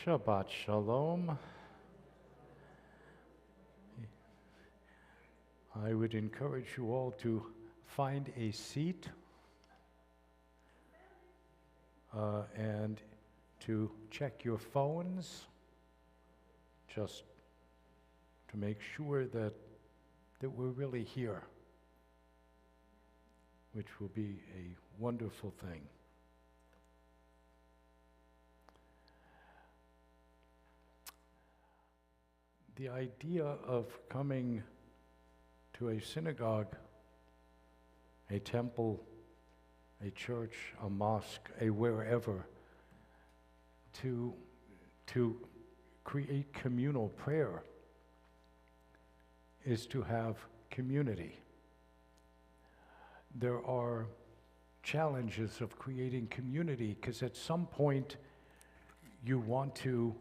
Shabbat Shalom. I would encourage you all to find a seat and to check your phones just to make sure that we're really here, which will be a wonderful thing. The idea of coming to a synagogue, a temple, a church, a mosque, a wherever, to create communal prayer is to have community. There are challenges of creating community because at some point you want to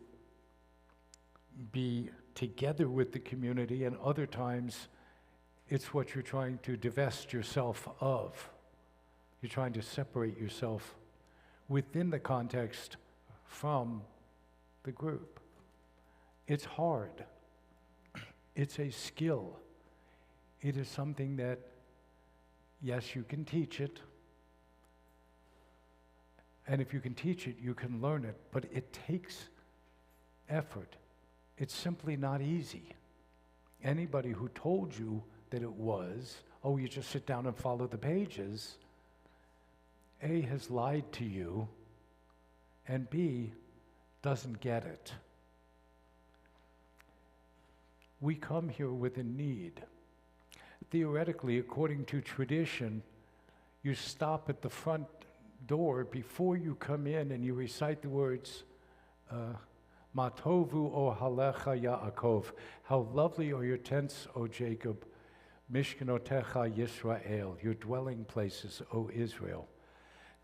be together with the community, and other times it's what you're trying to divest yourself of. You're trying to separate yourself within the context from the group. It's hard. It's a skill. It is something that, yes, you can teach it. And if you can teach it, you can learn it. But it takes effort. It's simply not easy. Anybody who told you that it was, oh, you just sit down and follow the pages, A, has lied to you, and B, doesn't get it. We come here with a need. Theoretically, according to tradition, you stop at the front door before you come in and you recite the words, Matovu o halecha Yaakov, how lovely are your tents, O Jacob, Mishkanotecha Yisrael, your dwelling places, O Israel.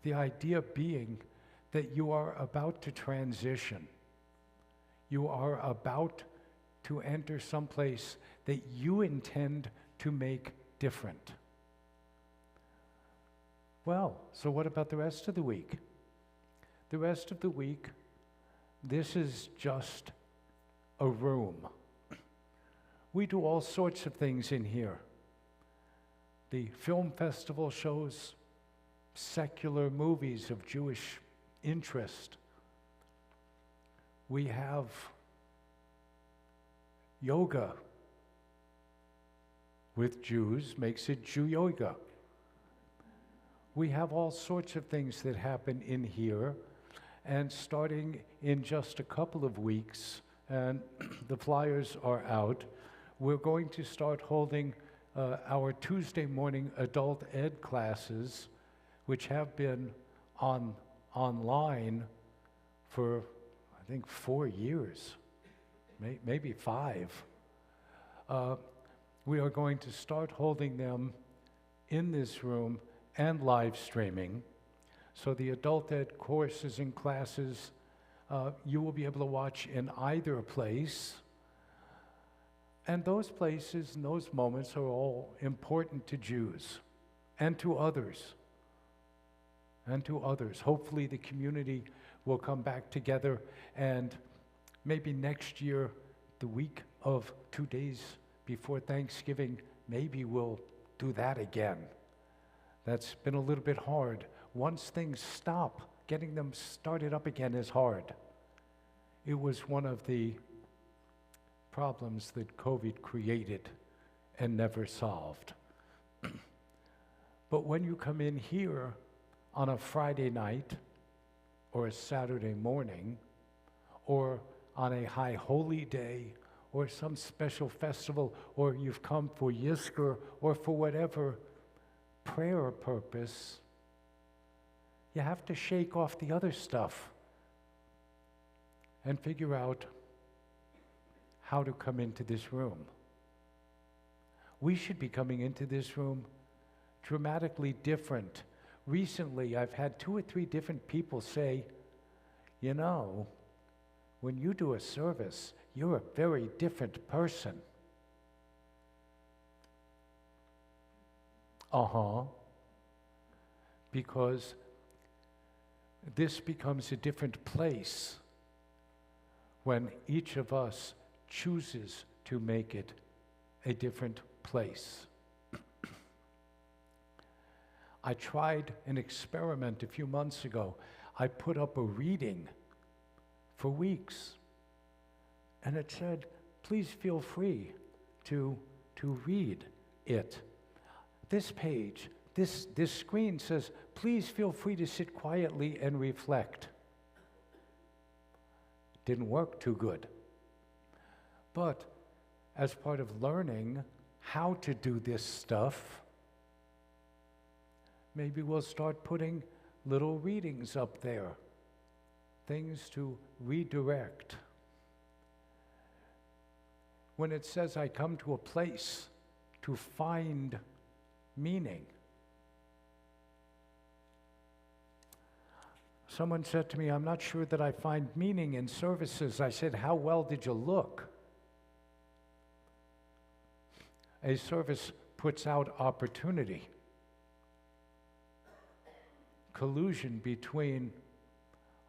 The idea being that you are about to transition. You are about to enter someplace that you intend to make different. Well, so what about the rest of the week? The rest of the week, this is just a room. We do all sorts of things in here. The film festival shows secular movies of Jewish interest. We have yoga with Jews, makes it Jew yoga. We have all sorts of things that happen in here. And starting in just a couple of weeks, and the flyers are out, we're going to start holding our Tuesday morning adult ed classes, which have been online for, I think, 4 years, maybe 5. We are going to start holding them in this room and live streaming. So the adult ed courses and classes, you will be able to watch in either place. And those places and those moments are all important to Jews and to others. And to others. Hopefully the community will come back together, and maybe next year, the week of 2 days before Thanksgiving, maybe we'll do that again. That's been a little bit hard. Once things stop, getting them started up again is hard. It was one of the problems that COVID created and never solved. But when you come in here on a Friday night or a Saturday morning or on a high holy day or some special festival, or you've come for Yizkor or for whatever prayer purpose, you have to shake off the other stuff and figure out how to come into this room. We should be coming into this room dramatically different. Recently, I've had 2 or 3 different people say, you know, when you do a service, you're a very different person. Because this becomes a different place when each of us chooses to make it a different place. I tried an experiment a few months ago. I put up a reading for weeks, and it said, please feel free to read it. This page, this screen says, please feel free to sit quietly and reflect. Didn't work too good. But as part of learning how to do this stuff, maybe we'll start putting little readings up there, things to redirect. When it says, I come to a place to find meaning. Someone said to me, I'm not sure that I find meaning in services. I said, how well did you look? A service puts out opportunity. Collusion between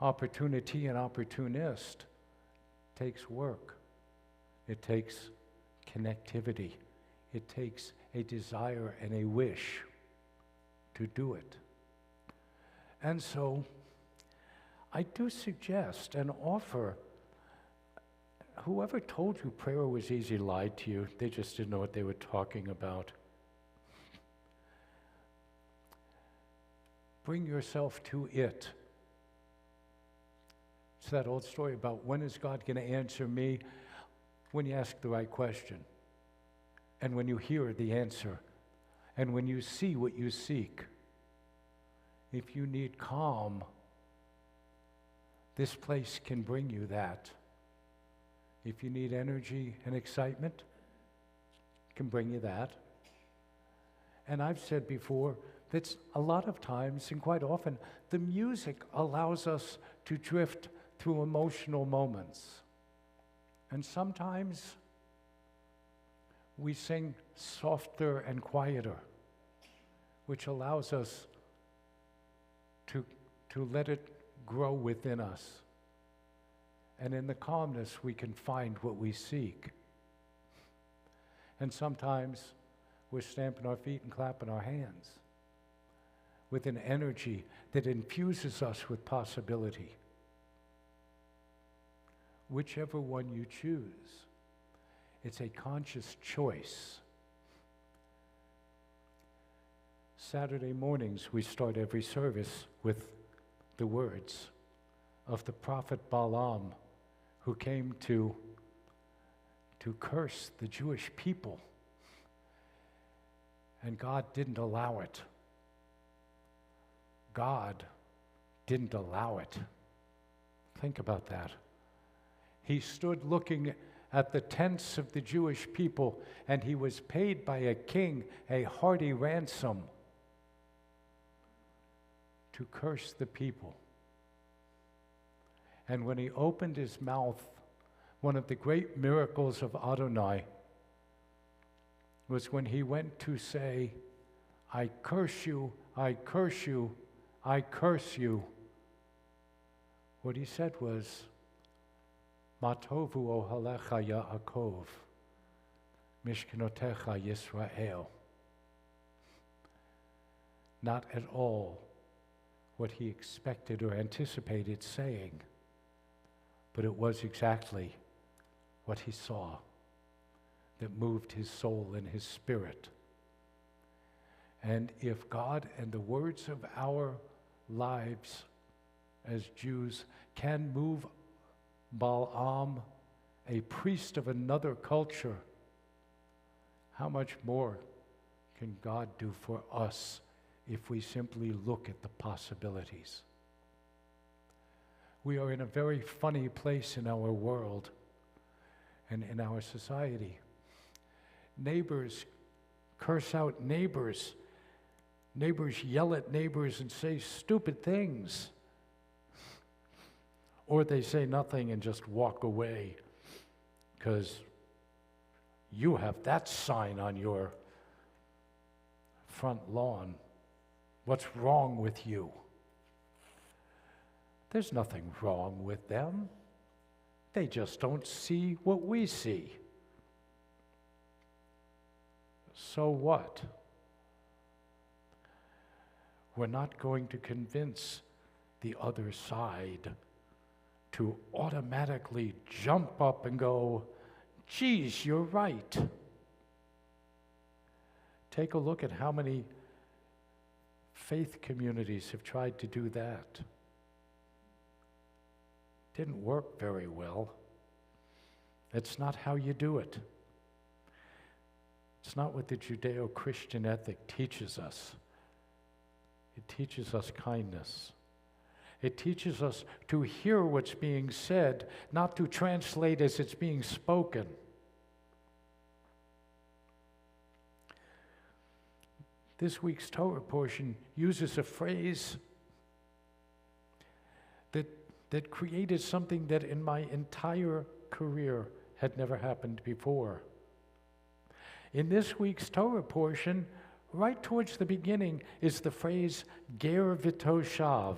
opportunity and opportunist takes work. It takes connectivity. It takes a desire and a wish to do it. And so I do suggest and offer, whoever told you prayer was easy lied to you. They just didn't know what they were talking about. Bring yourself to it. It's that old story about when is God going to answer me? When you ask the right question, and when you hear the answer, and when you see what you seek. If you need calm, this place can bring you that. If you need energy and excitement, it can bring you that. And I've said before, that a lot of times, and quite often, the music allows us to drift through emotional moments. And sometimes we sing softer and quieter, which allows us to let it grow within us. And in the calmness, we can find what we seek. And sometimes we're stamping our feet and clapping our hands with an energy that infuses us with possibility. Whichever one you choose, it's a conscious choice. Saturday mornings, we start every service with the words of the prophet Balaam, who came to curse the Jewish people. And God didn't allow it. God didn't allow it. Think about that. He stood looking at the tents of the Jewish people, and he was paid by a king a hearty ransom to curse the people. And when he opened his mouth, one of the great miracles of Adonai was when he went to say, I curse you, I curse you, I curse you. What he said was, Matovu ohalecha Yaakov, Mishkenotecha Yisrael. Not at all what he expected or anticipated saying, but it was exactly what he saw that moved his soul and his spirit. And if God and the words of our lives as Jews can move Balaam, a priest of another culture, how much more can God do for us if we simply look at the possibilities? We are in a very funny place in our world and in our society. Neighbors curse out neighbors. Neighbors yell at neighbors and say stupid things. Or they say nothing and just walk away because you have that sign on your front lawn. What's wrong with you? There's nothing wrong with them. They just don't see what we see. So what? We're not going to convince the other side to automatically jump up and go, geez, you're right. Take a look at how many faith communities have tried to do that. Didn't work very well. That's not how you do it. It's not what the Judeo-Christian ethic teaches us. It teaches us kindness. It teaches us to hear what's being said, not to translate as it's being spoken. This week's Torah portion uses a phrase that created something that in my entire career had never happened before. In this week's Torah portion, right towards the beginning, is the phrase ger v'toshav,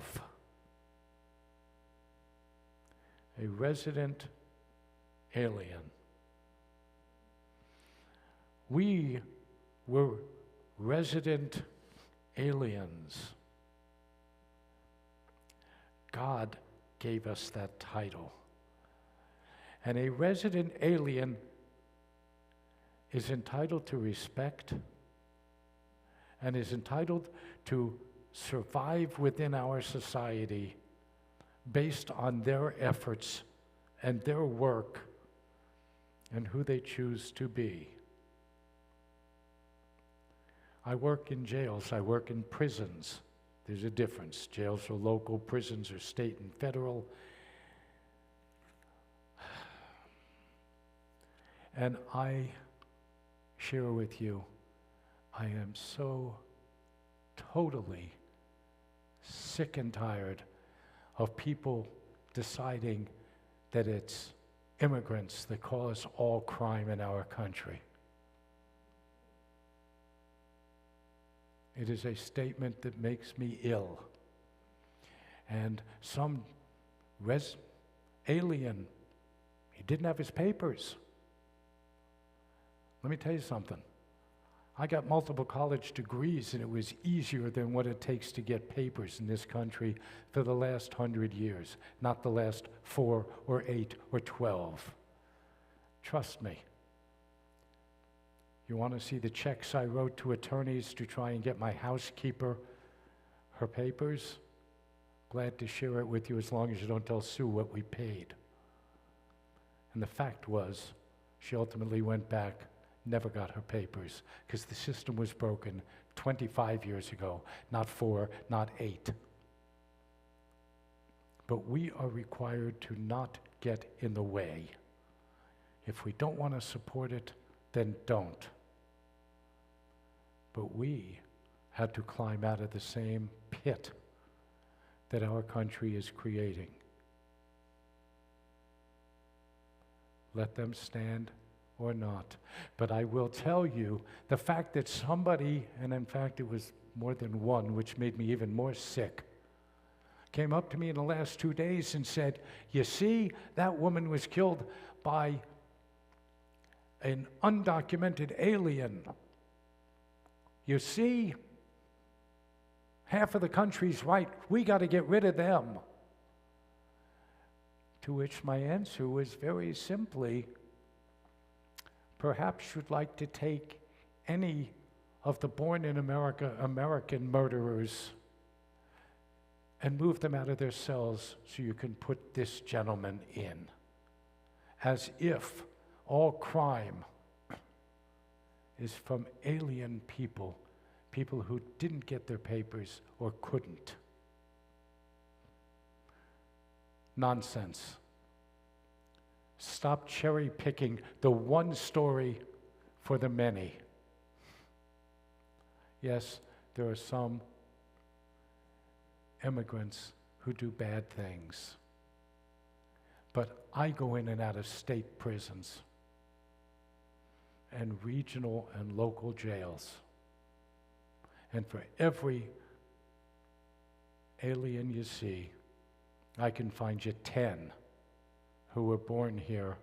a resident alien. We were resident aliens. God gave us that title. And a resident alien is entitled to respect and is entitled to survive within our society based on their efforts and their work and who they choose to be. I work in jails, I work in prisons. There's a difference. Jails are local, prisons are state and federal. And I share with you, I am so totally sick and tired of people deciding that it's immigrants that cause all crime in our country. It is a statement that makes me ill. And some alien, he didn't have his papers. Let me tell you something. I got multiple college degrees, and it was easier than what it takes to get papers in this country for the last 100 years, not the last 4 or 8 or 12. Trust me. You want to see the checks I wrote to attorneys to try and get my housekeeper her papers? Glad to share it with you as long as you don't tell Sue what we paid. And the fact was, she ultimately went back, never got her papers, because the system was broken 25 years ago, not 4, not 8. But we are required to not get in the way. If we don't want to support it, then don't. But we had to climb out of the same pit that our country is creating. Let them stand or not. But I will tell you, the fact that somebody, and in fact it was more than one, which made me even more sick, came up to me in the last 2 days and said, you see, that woman was killed by an undocumented alien. You see, half of the country's right. We got to get rid of them. To which my answer was very simply, perhaps you'd like to take any of the born in America American murderers and move them out of their cells so you can put this gentleman in. As if all crime is from alien people, people who didn't get their papers or couldn't. Nonsense. Stop cherry picking the one story for the many. Yes, there are some immigrants who do bad things, but I go in and out of state prisons and regional and local jails. And for every alien you see, I can find you 10 who were born here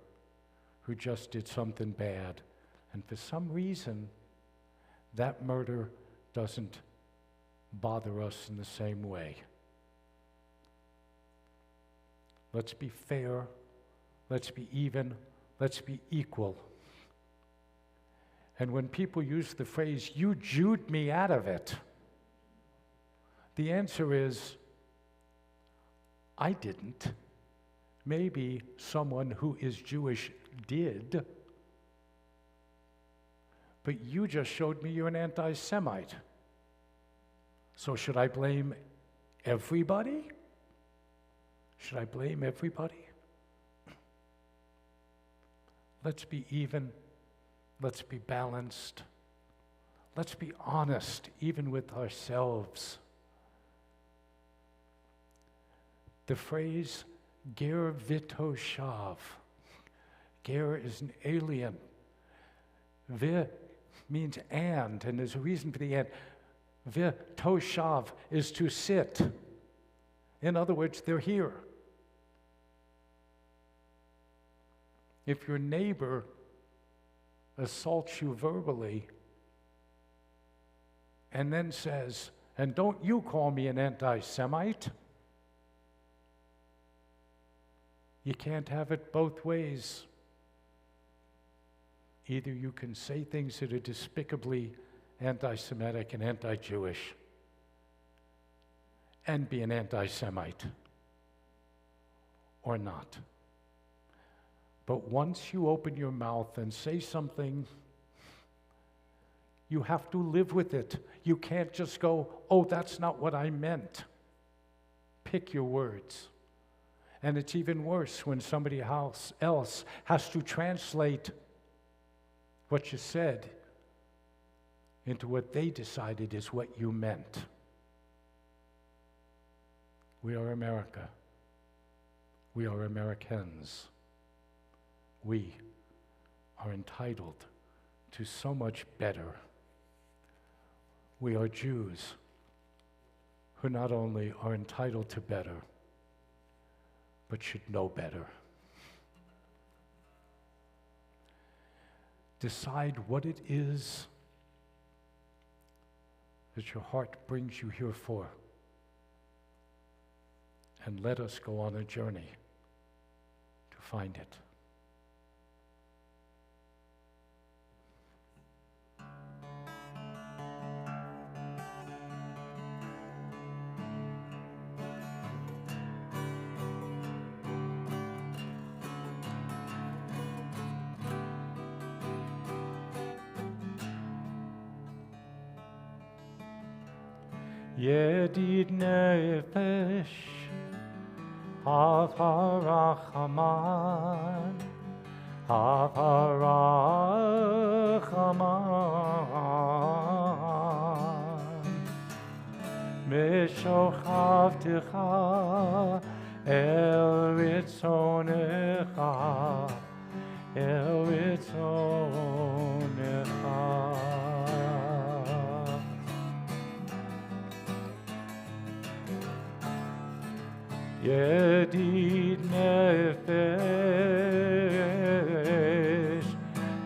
who just did something bad. And for some reason, that murder doesn't bother us in the same way. Let's be fair. Let's be even. Let's be equal. And when people use the phrase, "You Jewed me out of it," the answer is, I didn't. Maybe someone who is Jewish did. But you just showed me you're an anti-Semite. So should I blame everybody? Should I blame everybody? Let's be even. Let's be balanced. Let's be honest, even with ourselves. The phrase, ger v'toshav. Ger is an alien. Vi means and there's a reason for the and. V'toshav is to sit. In other words, they're here. If your neighbor assaults you verbally and then says, "And don't you call me an anti-Semite," you can't have it both ways. Either you can say things that are despicably anti-Semitic and anti-Jewish and be an anti-Semite, or not. But once you open your mouth and say something, you have to live with it. You can't just go, "Oh, that's not what I meant." Pick your words. And it's even worse when somebody else has to translate what you said into what they decided is what you meant. We are America. We are Americans. We are entitled to so much better. We are Jews who not only are entitled to better, but should know better. Decide what it is that your heart brings you here for, and let us go on a journey to find it. Yedid nefesh harachaman Meshochavtecha el ritzonecha el ritzonecha. Yedid nefesh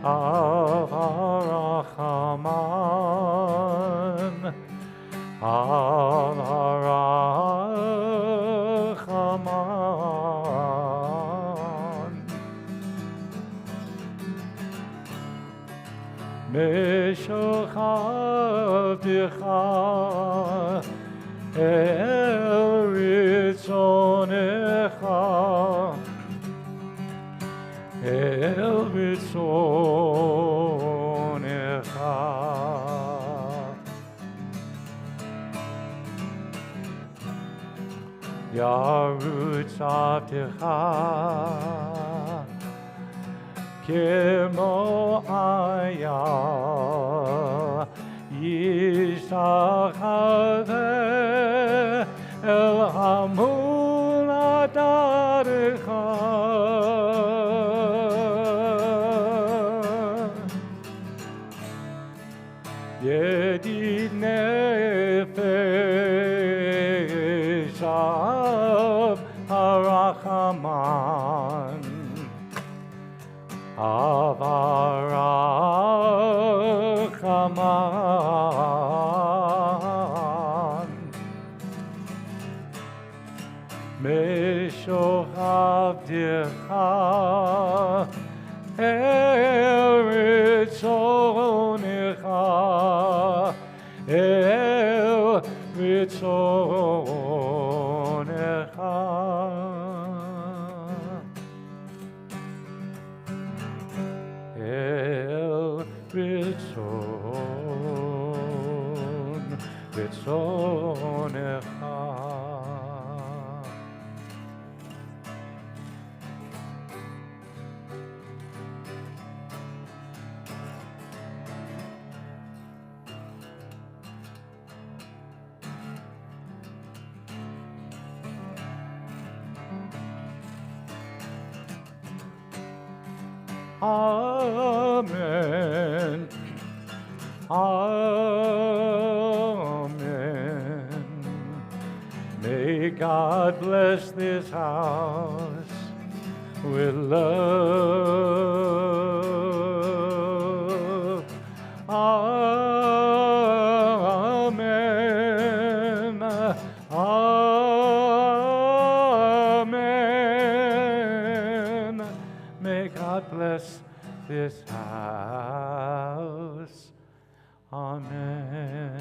harachaman harachaman Meshochavtecha el ritzonecha el ritzonecha. Yarutz avtecha kemo aya yishtachaveh el hamul adarecha. Yedid nefesh av harachaman Avarach Aman Meshochav Dircha Eretz Onecha Eretz Onecha Ritzonecha. Amen. Amen. May God bless this house with love. Amen. Amen. May God bless this house. Amen.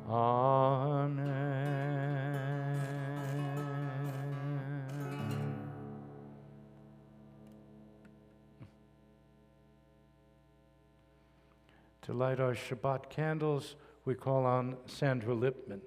Amen. To light our Shabbat candles, we call on Sandra Lipman.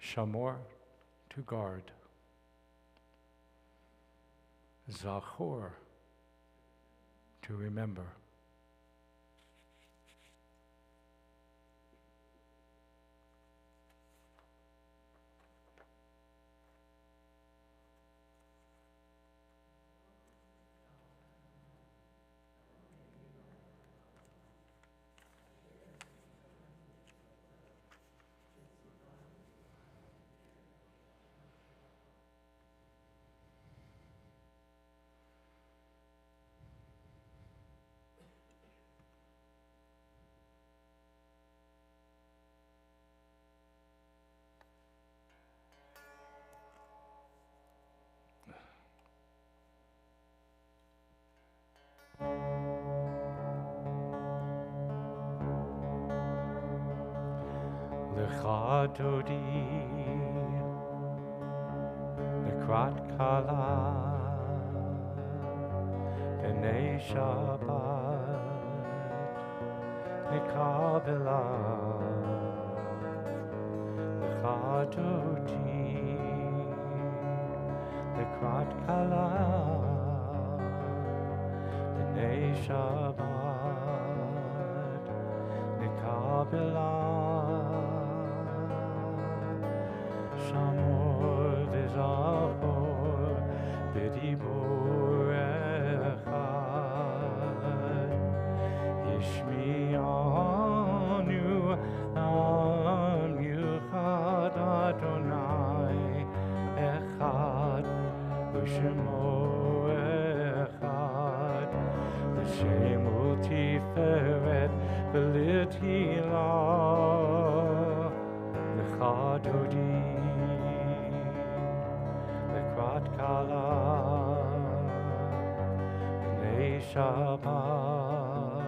Shamor, to guard. Zachor, to remember. Lecha Dodi, Lekrat Kala, B'nei Shabbat, Nekabela, Lecha Dodi, Lekrat Kala, B'nei Shabbat, Nekabela. Shamor v'zachor b'dibur echad Yishmi'anu am yuchad Adonai echad U'shemo echad L'shemo tiferet v'lithilah Lecha Dodi, Lekrat Kala, B'nei Shabbat,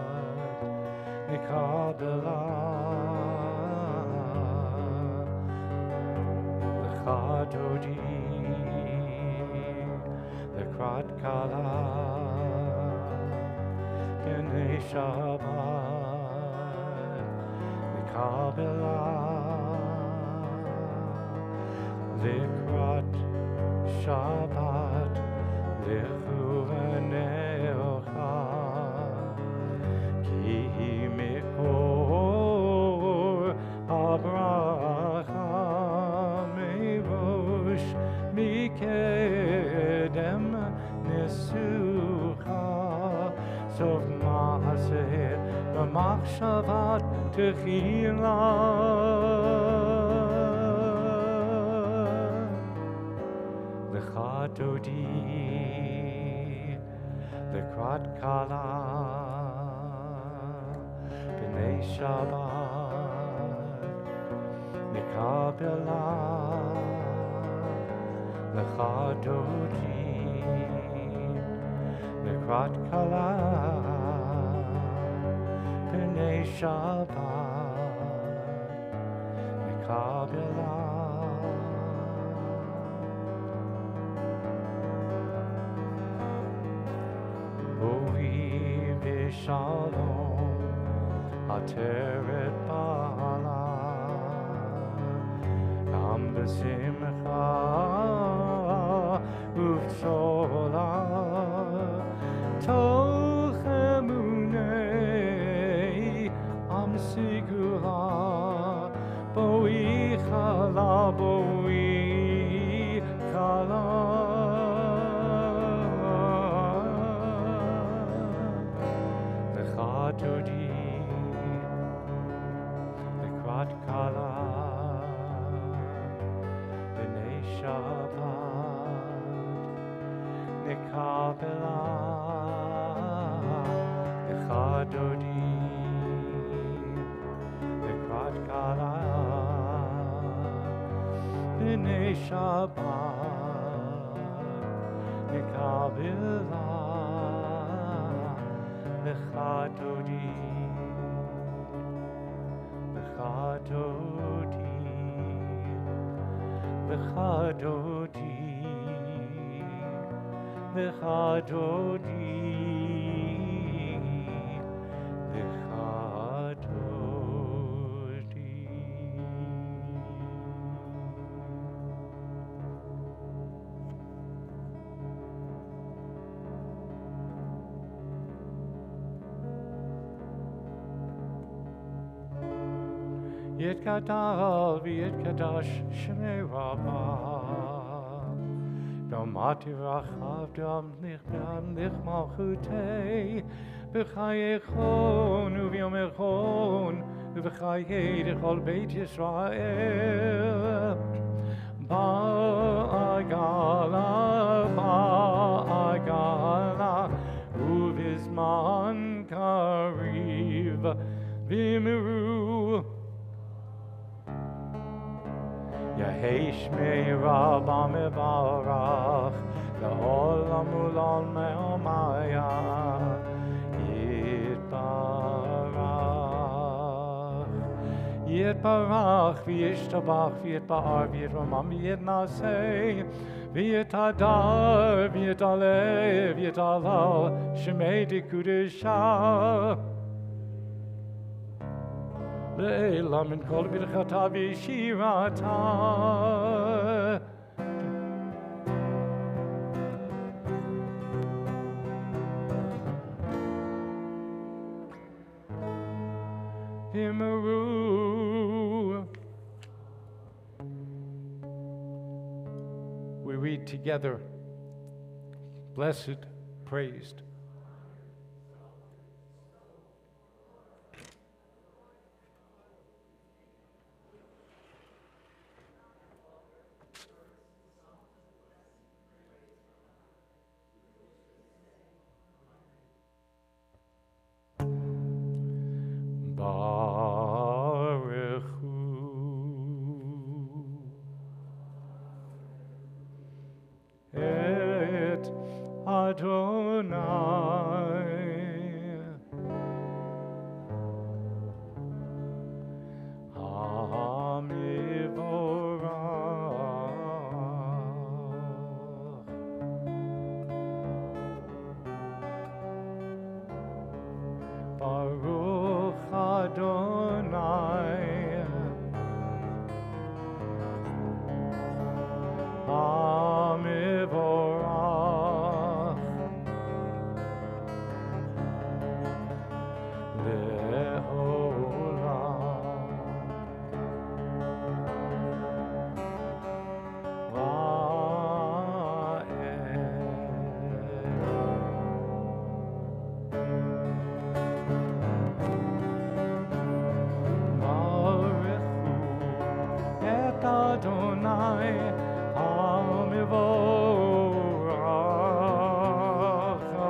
Nikabela, Lecha Dodi, Lekrat Kala, B'nei Shabbat, Nikabela, Lekrat Shabbat, Lechuvaneocha, Ki Mikor Abracha Merosh Mikedem Nesucha, Sof Maaser B'machshavat Techila. Lecha Dodi, Lekrat Kala, B'nei Shabbat, Nikabela, Lecha Dodi, Lekrat Kala, B'nei Shabbat, Nikabela. Shalom, Ateret Ba'ala, Am B'simcha, Uv'tzola, Toch Emunei, Am Sigula, Boi Chala, Boi Chala. Dodi, Lekrat Kala, B'nei Shabbat, Nikabela, Lecha Dodi, Lekrat Kala, B'nei Shabbat, Nikabela, Lecha Dodi, Lecha Dodi, Lecha Dodi, Lecha Dodi, Lecha Dodi. Yitgadal v'yitgadash Shmei Rabbah, Damati rachav damlich malchutei, B'chayechon u'v'yomechon, u'v'chayei d'chol Beit Yisrael. Ba'agala, u'v'zman kariv, v'imiru, Yehei Shmei Rabbah mevarach, La'olam u'l'ol me'omaya, Yitbarach, v'yishtabach, v'yitba'ar, v'yitramam, v'yitnaseh, v'yitadar, v'yitaleh, v'yitalal, Shmei Dikudeshah. Le'elam min kol birchata v'shirata. Himaru. We read together, blessed, praised. Baruch Hu Adonai. Baruch Adonai, Hamivorach, Le'olam, Adonai, Hamivorach,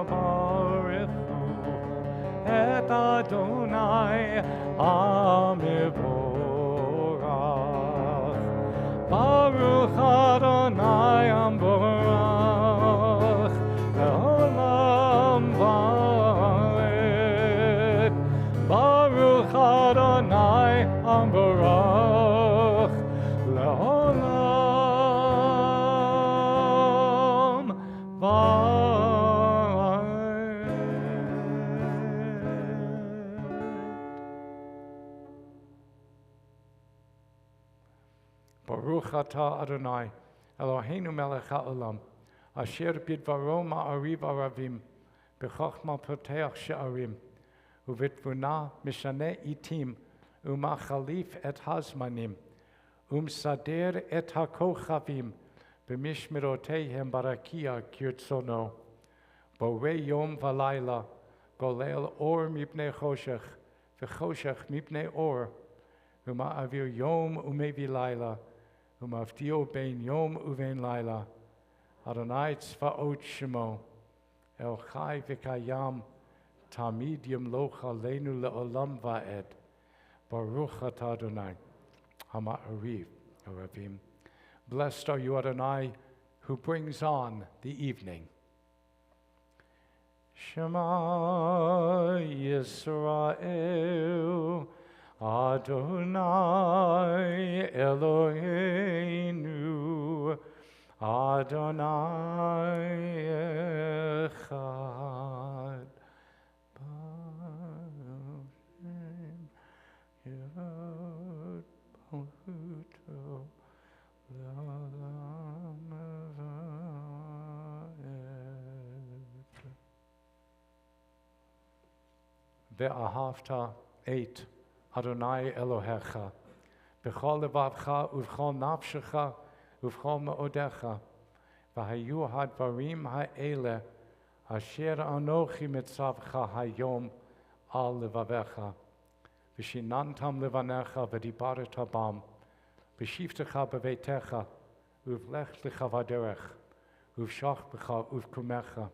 Baruchu et Adonai, Hamivorach, Baruch Adonai, Hamivorach, Le'olam Va'ed, Baruch Adonai, Hamivorach, Le'olam Va'ed. Baruch atah Adonai, Eloheinu melech ha'olam, asher bidvaro ma'ariv aravim, b'chochma poteach she'arim, uvitvuna mishane itim, umachalif et hazmanim, sader et hakochavim, b'mishmerotehem barakia kirtzono, borei yom v'layla, golel or mipnei choshech, v'choshech mipnei or, uma'avir yom umevi layla, umavdio bein yom uvein layla, Adonai tzvaot shemo, el chai v'kayam, tamid yimloch aleinu le'olam va'ed, Baruch atah Adonai, Hama'ariv Aravim. Blessed are you, Adonai, who brings on the evening. Shema Yisrael, Adonai Eloheinu, Adonai Echad. Ve'ahavta 8 Adonai Elohecha b'chol levavcha uv'chol nafshecha uv'chol me'odecha v'hayu hadvarim ha'ele asher anochi mitzavcha hayom al levavecha v'shinantam levanecha v'dibaret habam v'shiftecha b'veitecha uv'lech lecha v'derech uv'shach b'cha uv'kumecha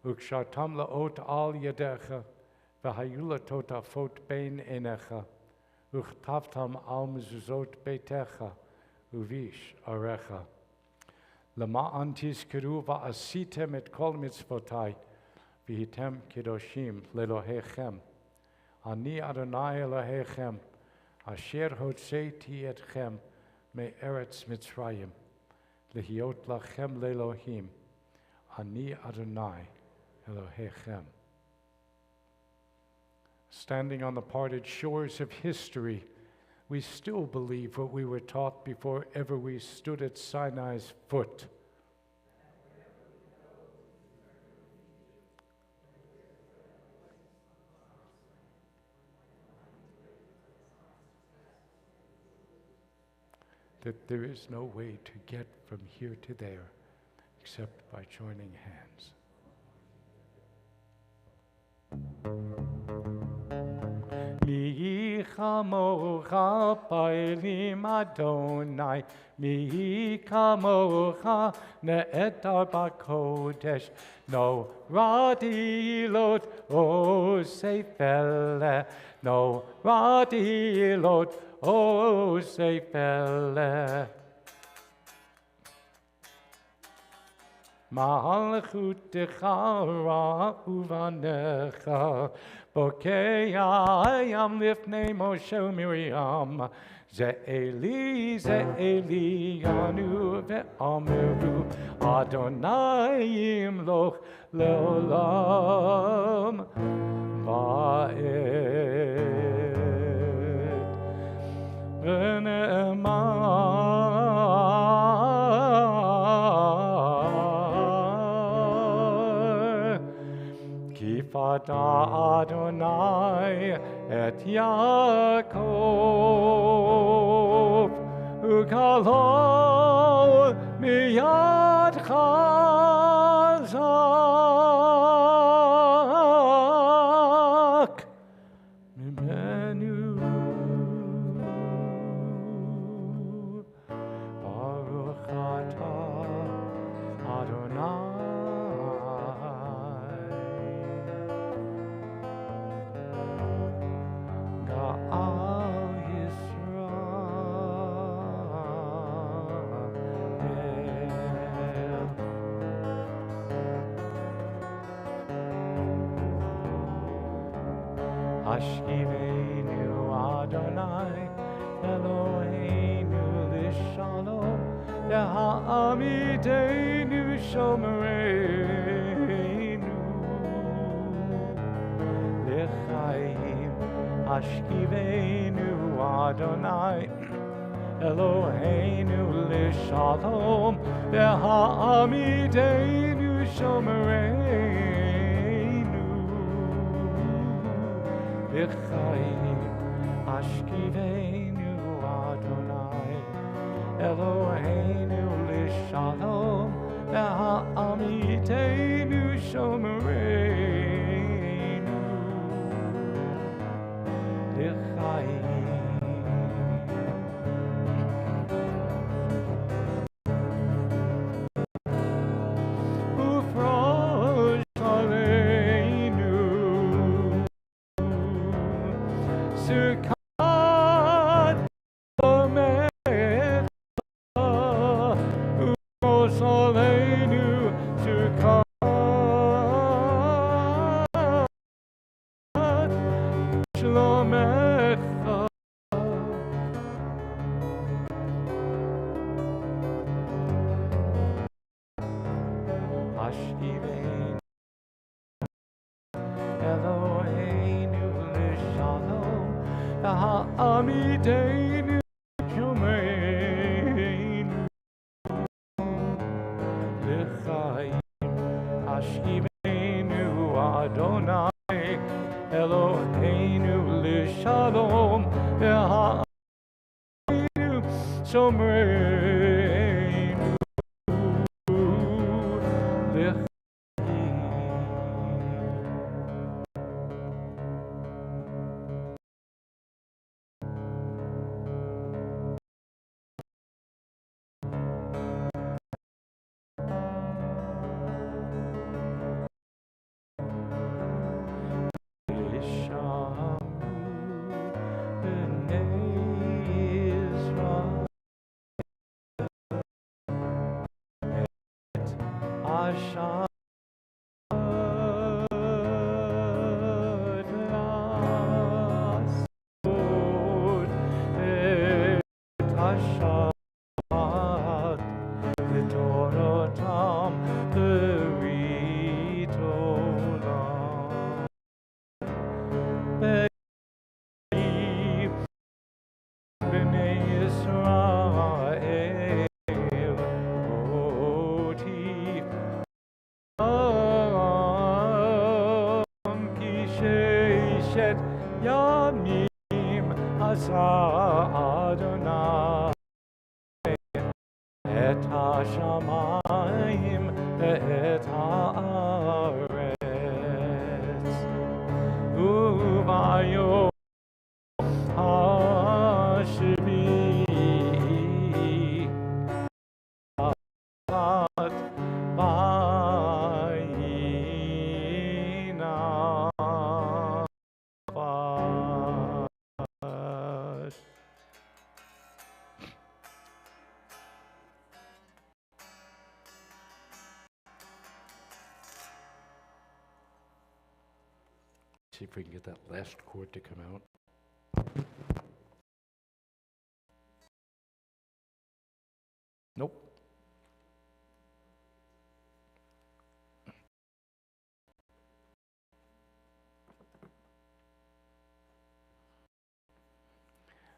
uv'kshartam la'ot al yadecha v'hayula totafot bein enecha, uchtavtam al mezuzot beitecha, uvish arecha. Lama'an tizkeru va'asitem et kol mitzvotai, v'hitem kedoshim lelohechem. Ani Adonai Elohechem, asher hotzeti etchem me'eretz Mitzrayim, lehiot lachem lelohim. Ani Adonai Elohechem. Standing on the parted shores of history, we still believe what we were taught before ever we stood at Sinai's foot. That there is no way to get from here to there except by joining hands. Mi chamocha pa'ilim Adonai, mi chamocha ne'etar b'kodesh, no radilot o seifele, no radilot o seifele. Malchutecha uvanecha, Bokei ayam lifnei Moshe Miriam, Ze Eli anu ve'ameru, Adonai yimloch leolam va'ed. V'ne'emar, Kifata Adonai et Yaakov, Ukalo miyad chazak mimenu. Baruch atah Adonai, Ga'al Yisrael. Hashivenu Adonai Eloheinu lishalom, Ha'amidenu shomereinu l'chaim. Hashivenu Adonai Eloheinu lishalom, Ha'amidenu shomereinu l'chaim. Hashivenu Adonai Eloheinu lishalom, Ha'amidenu shomereinu l'chaim. Ufrosh aleinu Sukkot omecha, Ufrosh aleinu Sukkot shlomecha. Hashivenu Eloheinu lishalom, Ha'amidenu shomereinu l'chaim. Hashivenu Adonai Eloheinu lishalom, Ha'amidenu shomereinu l'chaim. Yamim asa Adonai et hashamayim et haaretz uvayom hashivi at vayina. See if we can get that last chord to come out. Nope.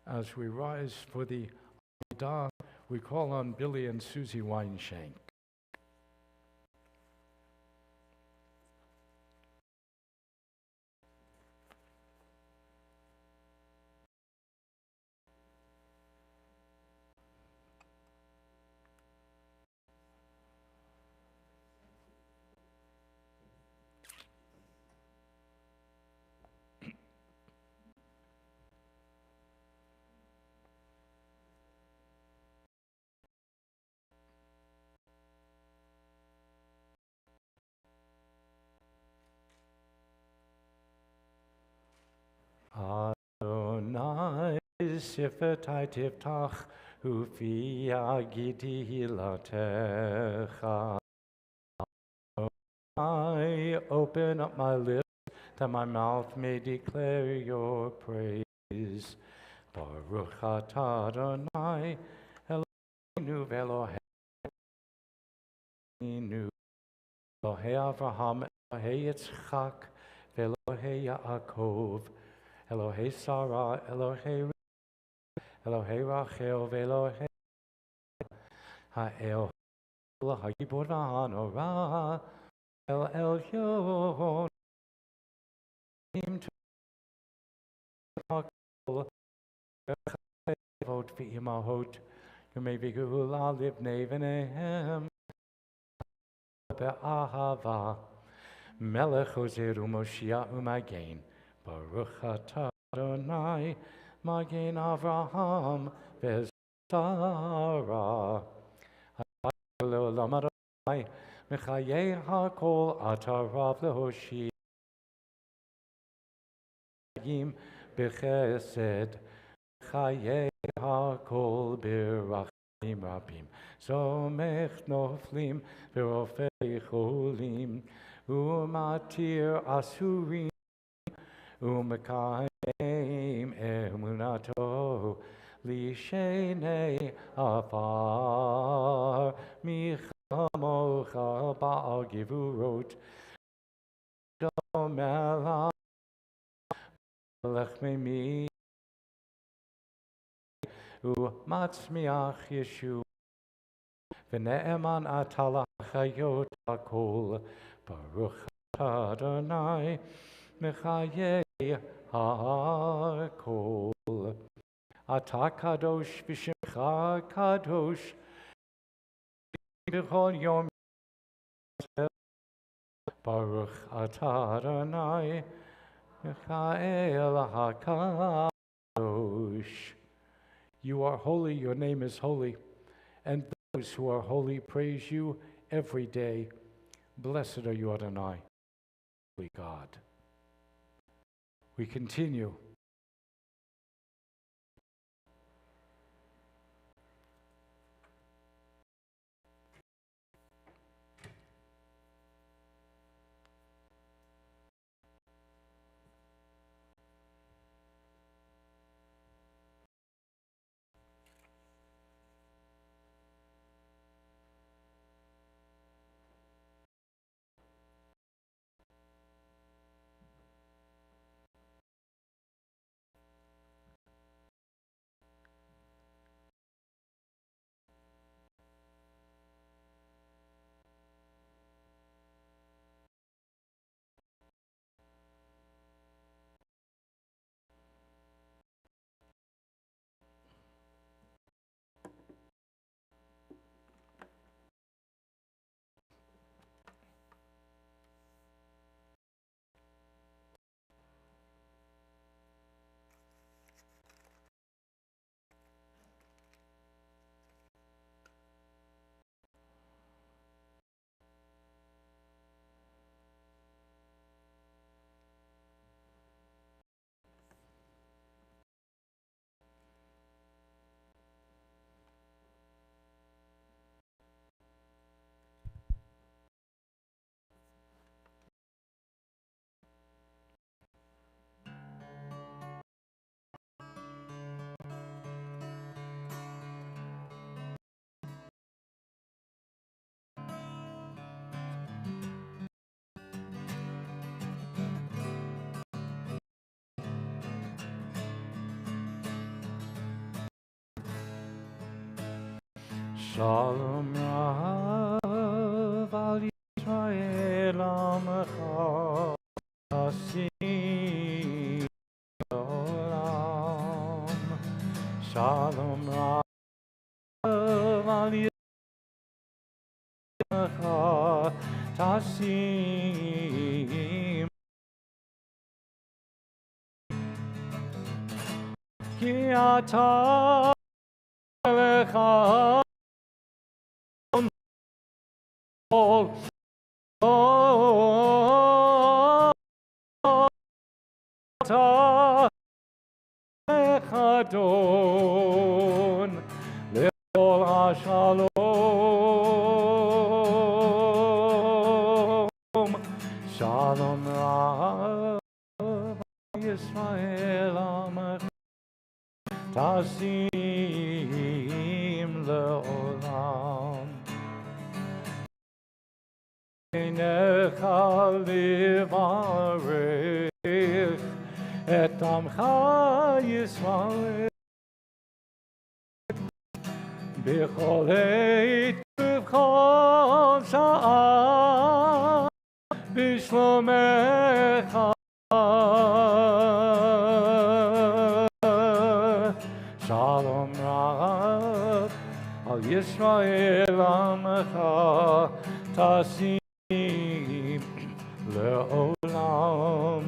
As we rise for the Amidah, we call on Billy and Susie Weinshank. Adonai sifetai tiftach ufi agidi hilatecha. I open up my lips that my mouth may declare your praise. Baruch atah Adonai Eloheinu v'Eloheinu Elohei Avraham Elohei Yitzchak v'Elohei Yaakov Elohei Sarah Elohei Rachel v'Elohei Ha'el Ha'gibor v'Hanora El Elyon Vot v'imahot Yomei v'gehula livnei v'nehem be'ahava Melech ozer u'Moshiach u'Magen Baruch atah Adonai Magen Avraham v'Sara Le'olam Adonai Mechayei hakol atarav lehoshiyim b'chesed Chayei hakol b'rachim rabim Somech noflim v'rofei cholim U'matir asurim U'mekayim emunato Lishenei afar Michamocha ba'al givurot Domelach memi U'matzmiach Yeshu V'ne'eman atalach hayot hakol Baruch atah Adonai Mechayei hakol Atah kadosh v'shemcha kadosh B'chol yom Baruch atah Adonai Michael HaKadosh. You are holy, your name is holy, and those who are holy praise you every day. Blessed are you, Adonai, holy God. We continue. Shalom Rav al Yisrael Amecha Tasim Olam. Shalom Rav al Yisrael Tasim. Ki ata lecha all ta echadon le'ol ha-shalom. Shalom Rav Yisrael Amech Tasim le'olam. Einecha livarech et amcha Yisrael b'chol עת ובכל שעה בשלומך. Shalom Rav al Yisrael Amecha Tasim le'olam.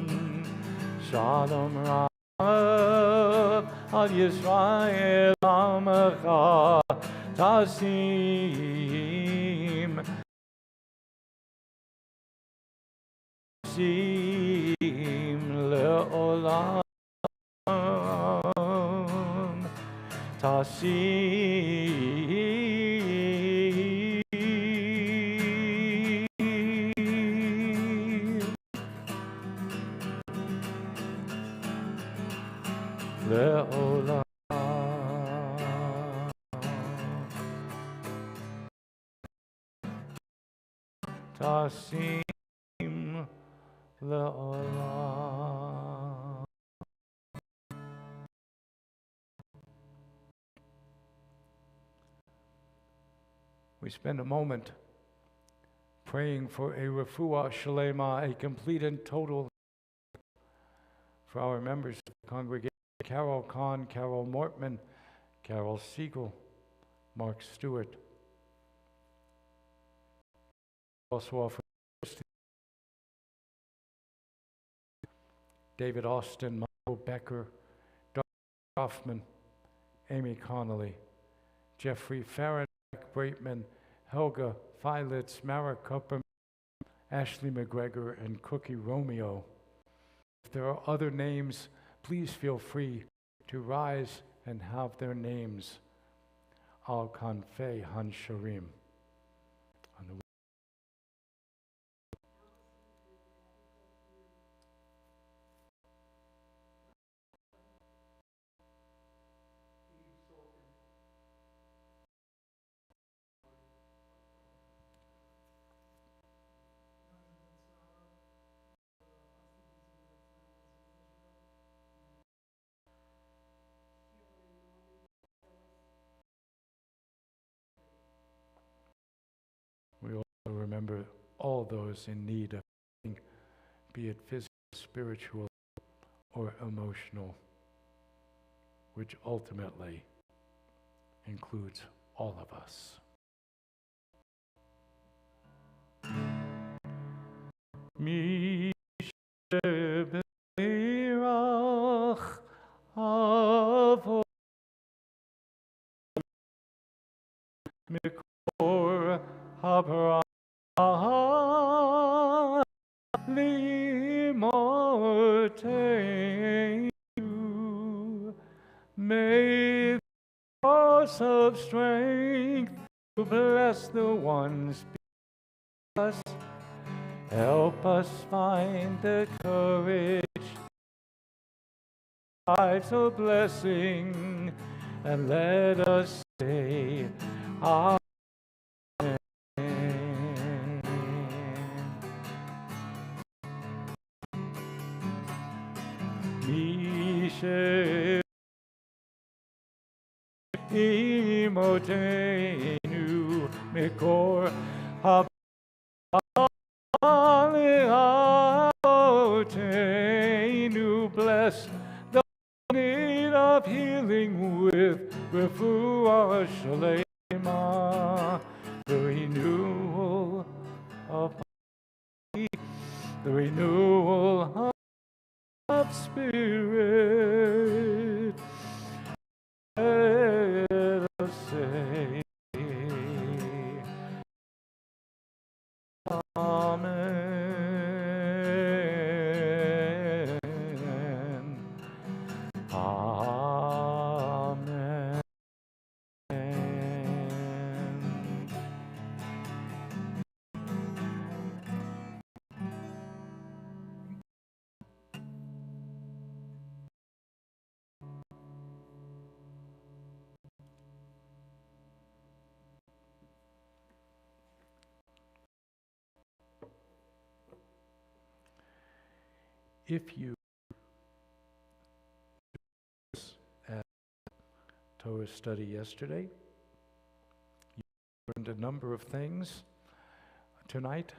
Shalom Rav al Yisrael Amecha Tasim le'olam. Tasim le'olam. Tasim le'olam. We spend a moment praying for a refuah shalema, a complete and total, for our members of the congregation, Carol Kahn, Carol Mortman, Carol Siegel, Mark Stewart. Also offer David Austin, Michael Becker, Doug Hoffman, Amy Connolly, Jeffrey Farron, Braitman, Helga Filitz, Mara Kupperman, Ashley McGregor, and Cookie Romeo. If there are other names, please feel free to rise and have their names al kanfei hansharim. We also remember all those in need of healing, be it physical, spiritual, or emotional, which ultimately includes all of us. Mi shebirach avo mikor habrah limotenu. May the force of strength to bless the ones before us help us find the courage, lives of blessing, and let us say Amen. Mishe imotenu Mikor Habalotenu, bless the need of healing with Refuah Shalema, the renewal of the renewal of spirit. Let us say Amen. Amen. If you at Torah study yesterday, you learned a number of things. Tonight,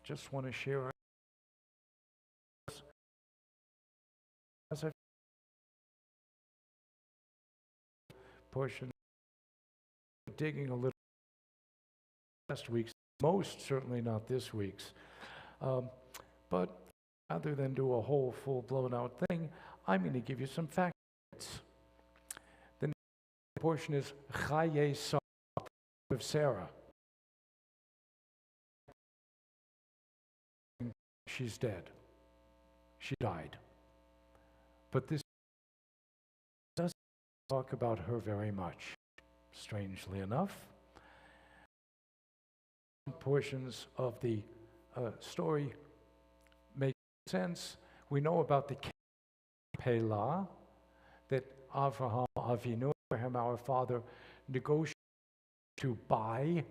just want to share as a portion, digging a little last week's, most certainly not this week's. But rather than do a whole full-blown out thing, I'm going to give you some facts. The next portion is Chaye Sarah of Sarah. She's dead. She died. But this doesn't talk about her very much, strangely enough. Portions of the story make sense. We know about the Pelah, that Avraham Avinu, Abraham our father, negotiated to buy.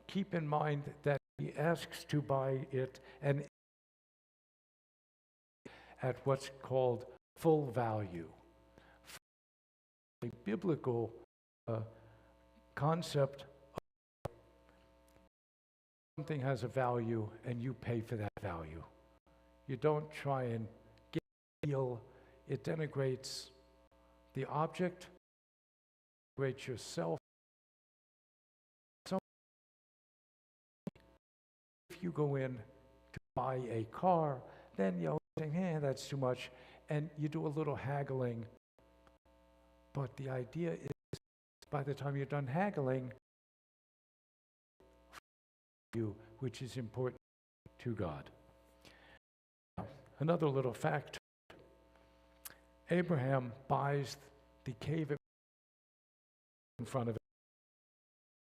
Keep in mind that he asks to buy it and at what's called full value. A biblical concept of something has a value and you pay for that value. You don't try and get a deal. It denigrates the object, denigrates yourself. So if you go in to buy a car, then you're saying, that's too much, and you do a little haggling. But the idea is, by the time you're done haggling, you, which is important to God. Another little fact, Abraham buys the cave in front of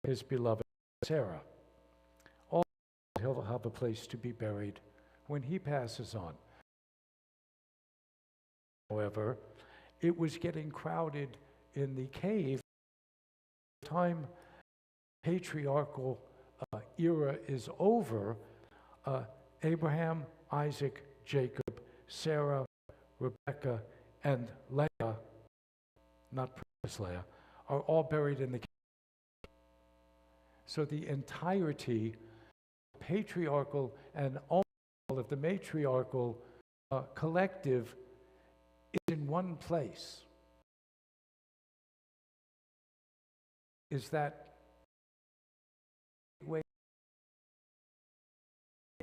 his beloved Sarah. Also, he'll have a place to be buried when he passes on. However, it was getting crowded in the cave. By the time patriarchal era is over, Abraham, Isaac, Jacob, Sarah, Rebecca, and Leah, not Princess Leia, are all buried in the cave. So the entirety, patriarchal and all of the matriarchal collective is in one place. Is that way?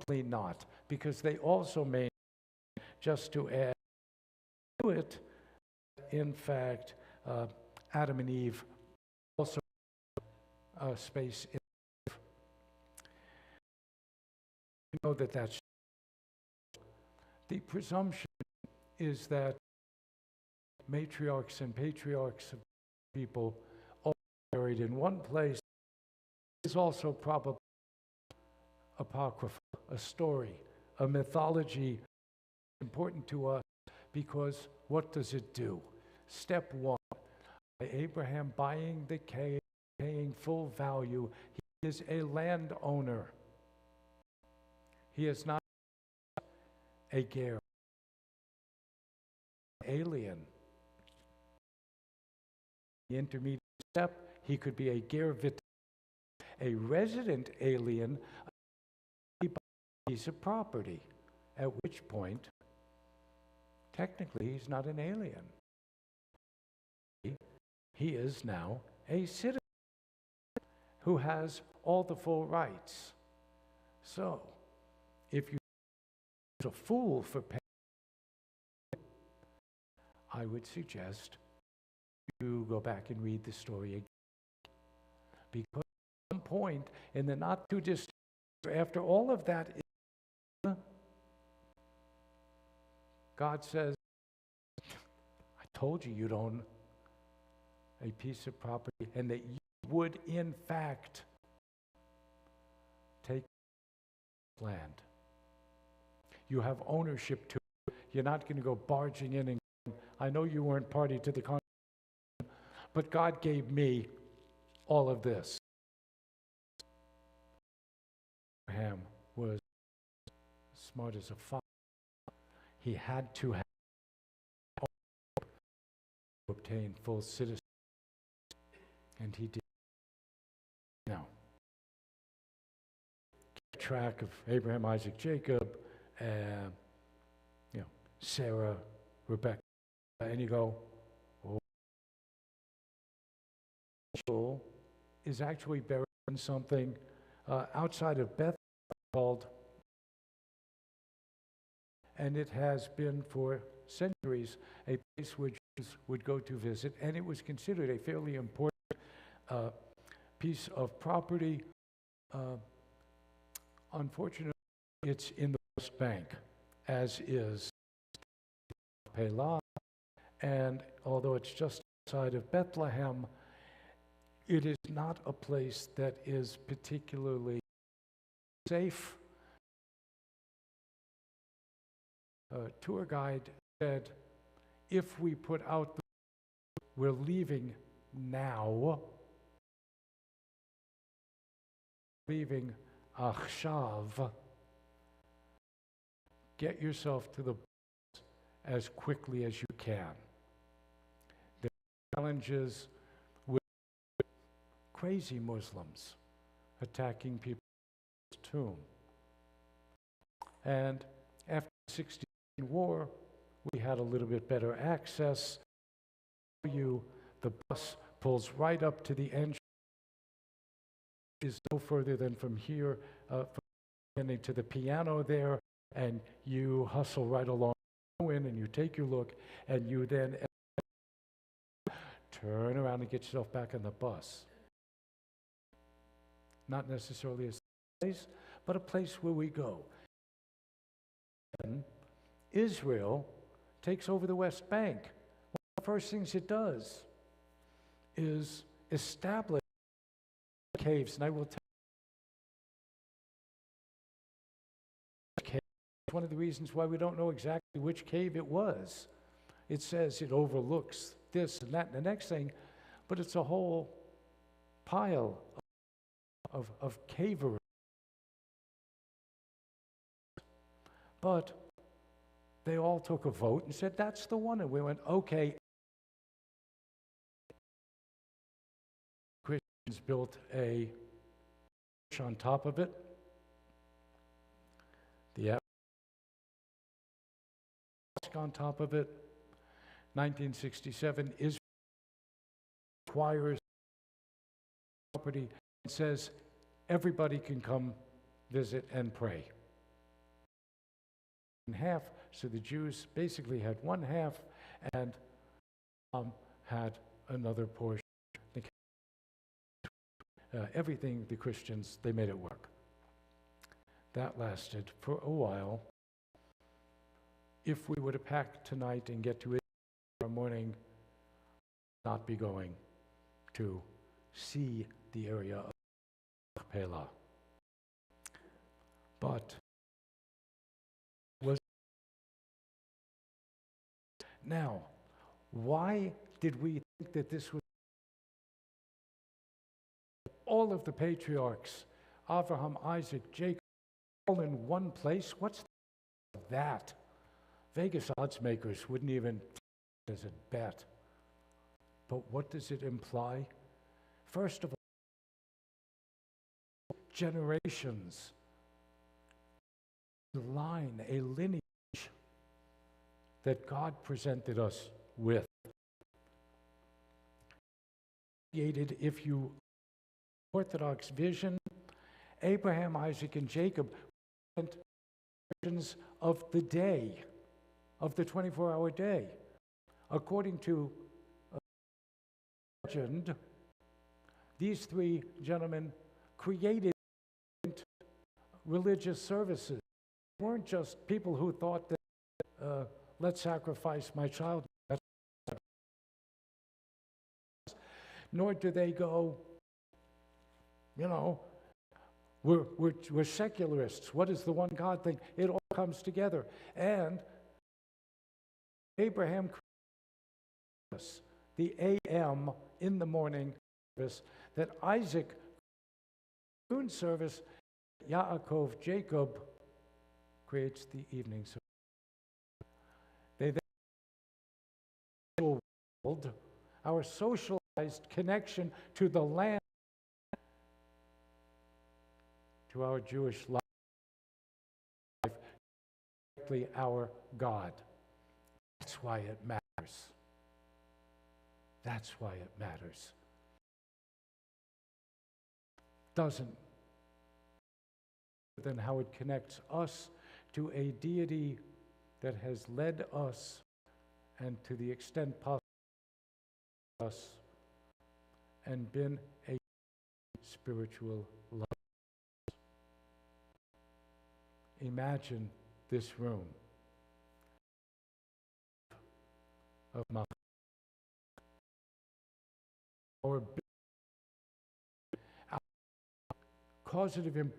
Not, because they also made, just to add to it, in fact, Adam and Eve also space in life. You know that that's the presumption is that matriarchs and patriarchs of people all buried in one place is also probably apocryphal, a story, a mythology important to us, because what does it do? Step one, by Abraham buying the cave, paying full value, he is a landowner. He is not a ger, alien. The intermediate step, he could be a ger vit, a resident alien, a piece of property, at which point, technically, he's not an alien. He is now a citizen who has all the full rights. So, if you're a fool for paying, I would suggest you go back and read the story again. Because at some point in the not too distant, after all of that, God says, I told you you'd own a piece of property and that you would in fact take land. You have ownership to it. You're not going to go barging in and I know you weren't party to the contract, but God gave me all of this. Abraham was smart as a fox. He had to have to obtain full citizenship, and he did. Now, keep track of Abraham, Isaac, Jacob, Sarah, Rebecca, and you go, oh, is actually buried in something outside of Bethlehem called, and it has been for centuries a place where Jews would go to visit, and it was considered a fairly important piece of property. Unfortunately, it's in the West Bank, as is Pelah, and although it's just outside of Bethlehem, it is not a place that is particularly safe. A tour guide said, if we put out we're leaving now, leaving achshav, get yourself to the bus as quickly as you can. There are challenges with crazy Muslims attacking people's tomb. And after the 60 War, we had a little bit better access. The bus pulls right up to the entrance. Is no further than from here, from getting to the piano there, and you hustle right along, go in, and you take your look, and you then turn around and get yourself back on the bus. Not necessarily a place, but a place where we go. And Israel takes over the West Bank. One of the first things it does is establish caves, and I will tell you, one of the reasons why we don't know exactly which cave it was. It says it overlooks this and that and the next thing, but it's a whole pile of cavery. But they all took a vote and said, that's the one. And we went, okay. Christians built a church on top of it. The mosque on top of it. 1967, Israel acquires property and says, everybody can come visit and pray. In half, so the Jews basically had one half and had another portion. Everything, the Christians, they made it work. That lasted for a while. If we were to pack tonight and get to Israel tomorrow morning, not be going to see the area of Pelah. But now, why did we think that this was all of the patriarchs, Abraham, Isaac, Jacob, all in one place? What's that? Vegas odds makers wouldn't even take it as a bet. But what does it imply? First of all, generations, a line, a lineage that God presented us with. Created, if you Orthodox vision, Abraham, Isaac, and Jacob went versions of the day, of the 24-hour day. According to legend, these three gentlemen created religious services. They weren't just people who thought that, let's sacrifice my child. Nor do they go, you know, we're secularists. What is the one God thing? It all comes together. And Abraham created us, the AM in the morning service, that Isaac noon service, Yaakov, Jacob creates the evening service. They then world, our socialized connection to the land, to our Jewish life, directly our God. That's why it matters. That's why it matters. Doesn't than how it connects us to a deity that has led us and to the extent possible us and been a spiritual love. Imagine this room of my our causative importance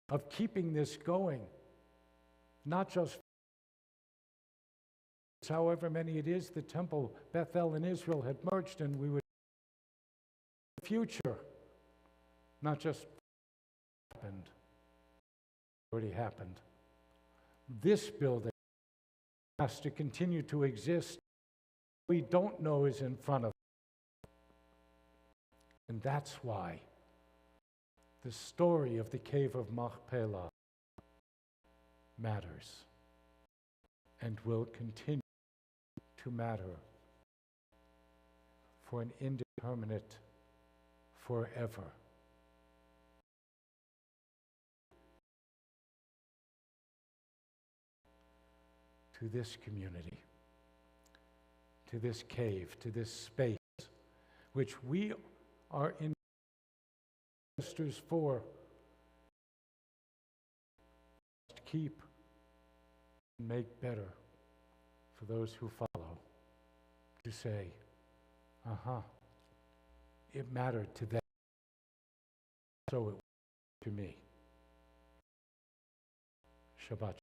of keeping this going, not just however many it is, the Temple Beth El in Israel had merged, and we would the future, not just happened, already happened. This building has to continue to exist. We don't know is in front of us. And that's why the story of the cave of Machpelah matters and will continue to matter for an indeterminate forever. To this community, to this cave, to this space, which we are in ministers for, to keep and make better for those who follow, to say, it mattered to them, so it was to me. Shabbat.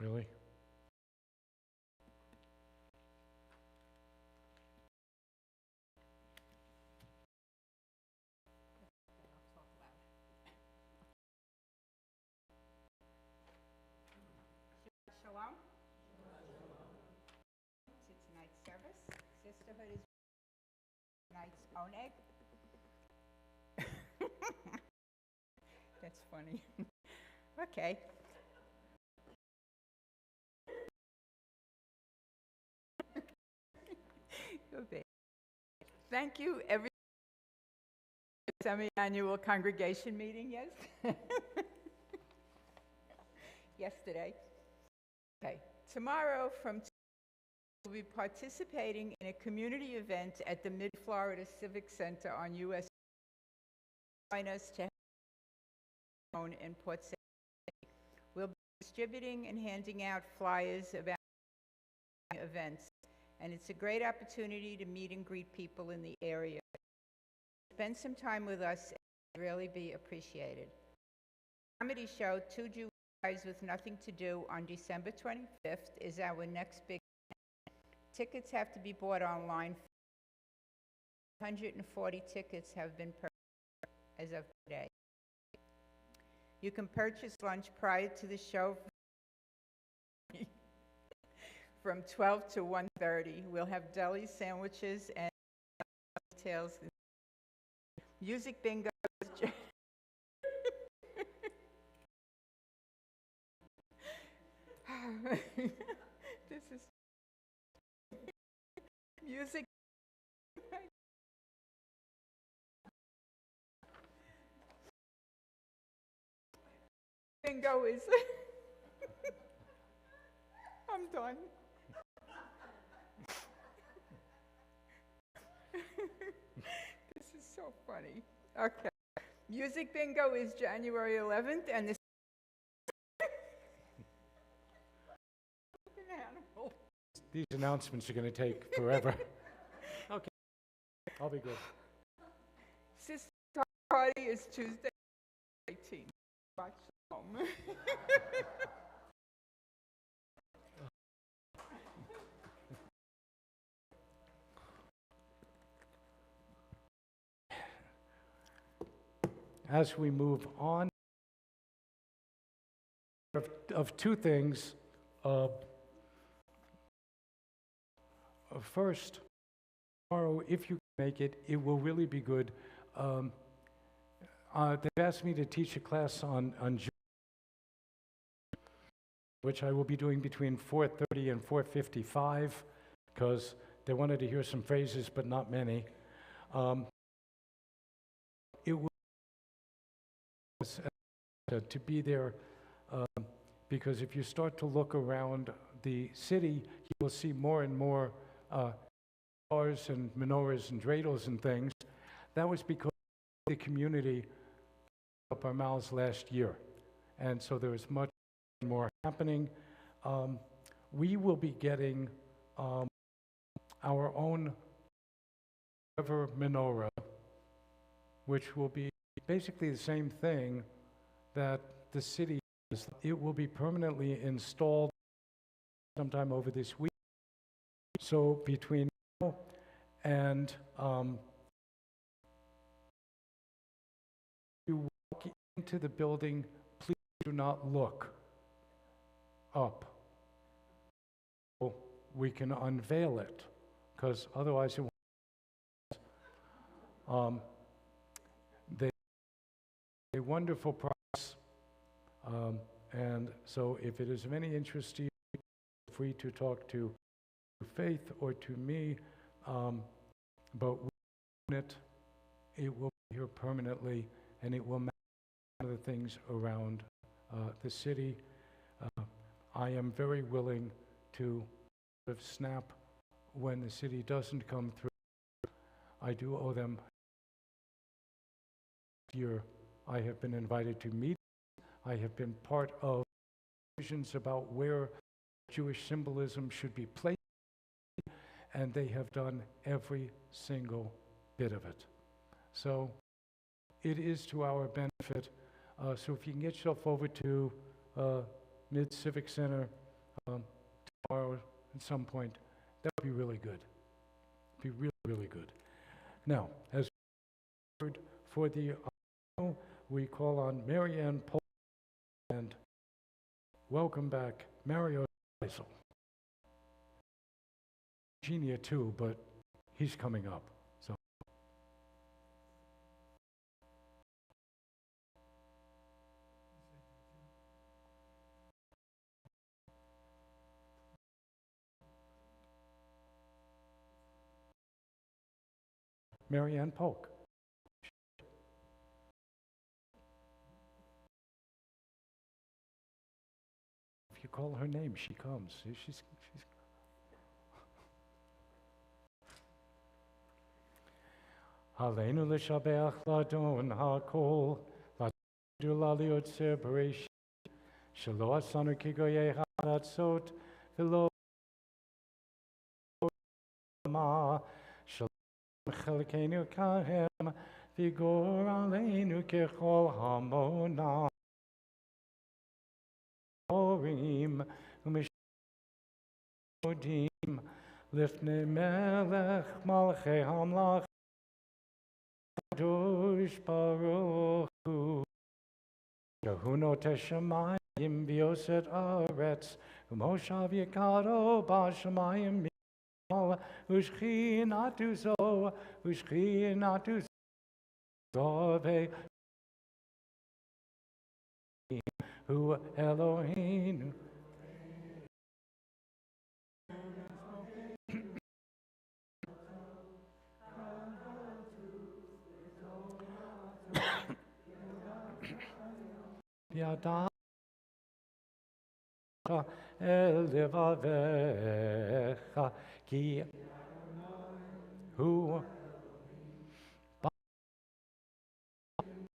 Really? Shabbat Shalom. To tonight's service. Sisterhood is tonight's oneg. That's funny. Okay. Okay. Thank you, every semi-annual congregation meeting, yes? Yesterday. Okay. Tomorrow from we'll be participating in a community event at the Mid-Florida Civic Center on US. Join us to have in Port St. We'll be distributing and handing out flyers about events, and it's a great opportunity to meet and greet people in the area. Spend some time with us, and really be appreciated. Comedy show, Two Jewish Guys with Nothing to Do, on December 25th is our next big event. Tickets have to be bought online. 140 tickets have been purchased as of today. You can purchase lunch prior to the show from 12 to 1:30. We'll have deli sandwiches and details. Music bingo. This is music. Bingo is. I'm done. This is so funny. Okay. Music bingo is January 11th, and this animal. These announcements are going to take forever. Okay, I'll be good. Sister party is Tuesday, 18th. Shabbat Shalom. As we move on, of two things. First, tomorrow, if you can make it, it will really be good. They've asked me to teach a class on which I will be doing between 4:30 and 4:55, because they wanted to hear some phrases, but not many. It will to be there, because if you start to look around the city, you will see more and more stars and menorahs and dreidels and things. That was because the community up our mouths last year, and so there is much more happening. We will be getting our own river menorah, which will be basically the same thing that the city is. It will be permanently installed sometime over this week. So between now and you walk into the building, please do not look up. So we can unveil it, because otherwise it won't. A wonderful price, and so if it is of any interest to you, feel free to talk to Faith or to me, but it will be here permanently, and it will match other things around the city. I am very willing to sort of snap when the city doesn't come through. I do owe them. Year, I have been invited to meet. I have been part of decisions about where Jewish symbolism should be placed, and they have done every single bit of it. So it is to our benefit. So if you can get yourself over to Mid Civic Center tomorrow at some point, that would be really good. Be really, really good. Now, as for the we call on Marianne Polk, and welcome back Mario Geisel. Genia too, but he's coming up. So Marianne Polk. If you call her name, she comes. She's Aleinu l'shabeach ladon hakol, ladu laliot separation, shelo asanu kigoye haratzot, v'lo ma, shelo chelkeinu kahem, v'gor aleinu kechol hamona. Chorim, Umishmodim, Lifnei Melech Malchei Hamlach, Kadosh Baruch Hu, Yehuno Teshamayim V'Yoset Aretz, Umoshav Yekaro B'Shamayim Mimol, Ushchinatu Zo, Ushchinatu Zove, Hu Eloheinu. Yada el levavecha ki hu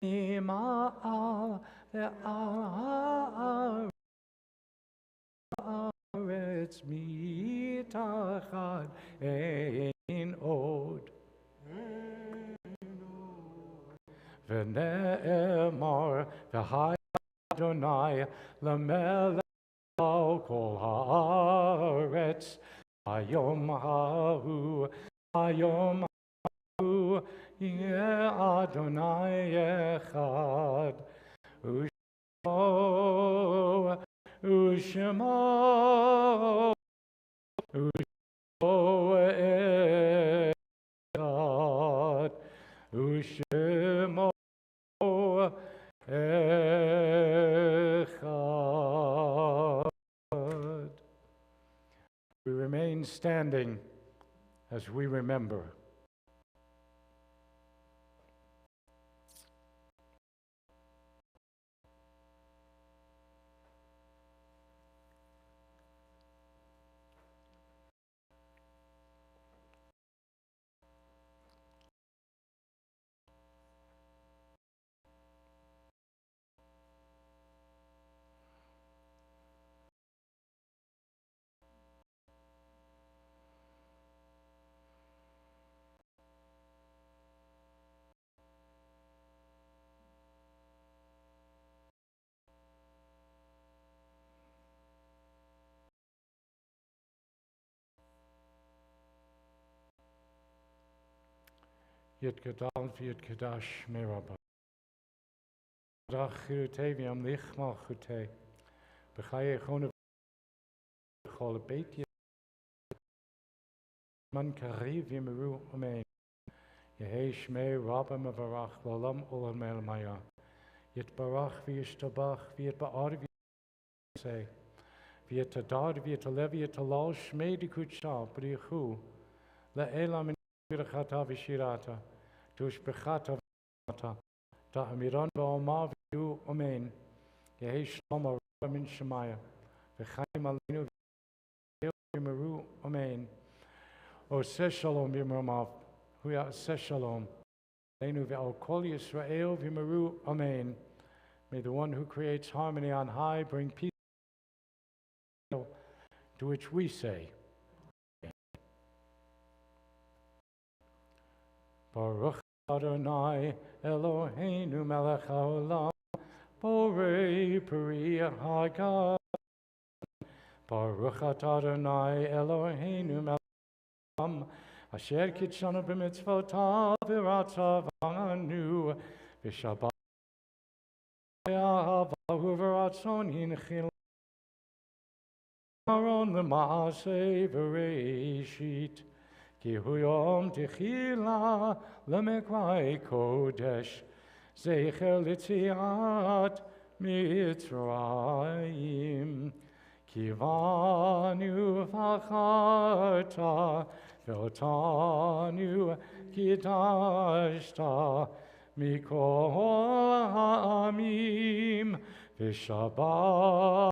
b'ma'al ve'al haaretz mitachad ein od v'ne'emar v'hai Adonai l'melech kol haaretz hayom hahu yeh Adonai echad u'shemo echad u'shemo echad. We remain standing as we remember. Yit Gadal Yit Kadash Merabah. Drach Chirutei Viam Lichma Chutei. Bechaye Chone Chol Beit Yit. Man Kariv Yimeru Amen. Yehei Shmei Rabba Mavarach Lalam Olam El Maya. Yit Barach V'Yishtabach V'Yit Ba'ar V'Yit V'Yit Tadar V'Yit Alev V'Yit Alal Shmei Dikutsha B'Richu Le'elam V'Yirachata V'Shirata Tush B'Chata V'Chata Ta'amiran V'Omar V'Yu Amen Yehei Shalom Rabba Min Shemaya V'Chaim Aleinu V'Yimeru Amen Oseh Shalom Yimramav Huya Oseh Shalom Aleinu V'Al Kol Yisrael V'Yimeru Amen. May the one who creates harmony on high bring peace, to which we say, Baruch Adonai Eloheinu melech haolam, borei peri hagad. Baruch Adonai Eloheinu melech haolam, asher kitshanu b'mitzvotav v'ratzavanu v'shabbat Aron the Maaseh Bereshit, Ki hu yom techila lemekvai kodesh, Zecher l'tziat Mitzrayim, Ki vanu v'acharta, V'otanu kidashta, Mikol ha'amim v'shabbat